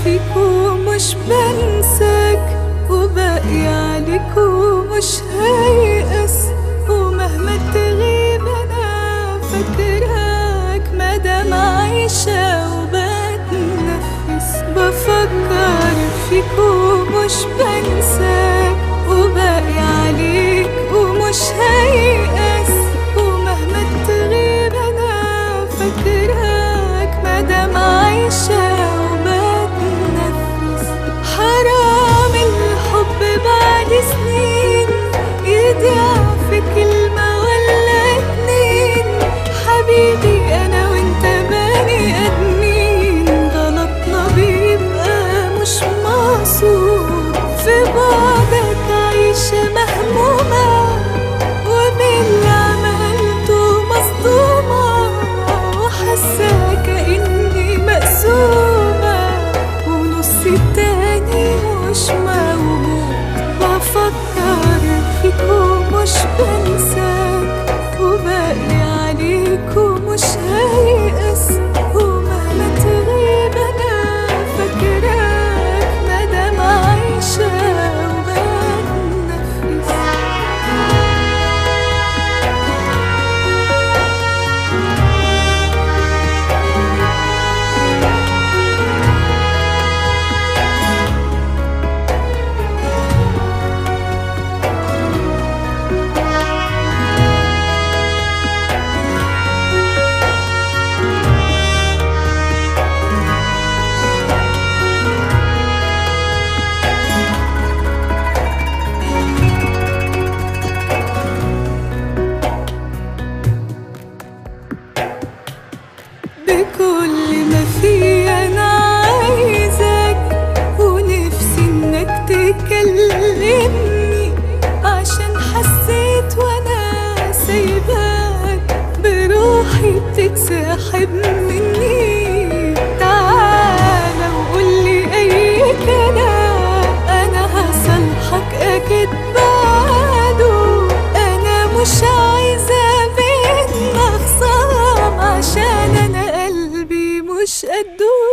فيك ومش بنساك، وباقي عليك ومش هيأس، ومهما تغيب أنا فاكراك مادام عايشة وبتنفس. بفكر فيك ومش بنساك، وباقي عليك ومش هيأس، ومهما تغيب أنا فاكراك مادام عايشة وبتنفس. حرام الحب بعد سنين يضيع في كلمة ولا اتنين. حبيبي أنا وانت بني آدمين، غلطنا بيبقى مش مقصود. في بعدك عايشة مهمومة، وباللي عملته مصدومة، وحاسة كأني مقسومة ونص التاني مش موجود. بفكر فيك ومش بنساك، وباقي عليك ومش هيأس، ومهما تغيب أنا فاكراك مادام عايشة وبتنفس. بكل ما في أنا عايزك، ونفسي إنك تكلمني، عشان حسيت وأنا سايباك بروحي بتتسحب مني. تعالى وقولي أي كلام، أنا هصالحك أكيد بعده. أنا مش عايزة بينا خصام، عشان أنا قلبي مش قده.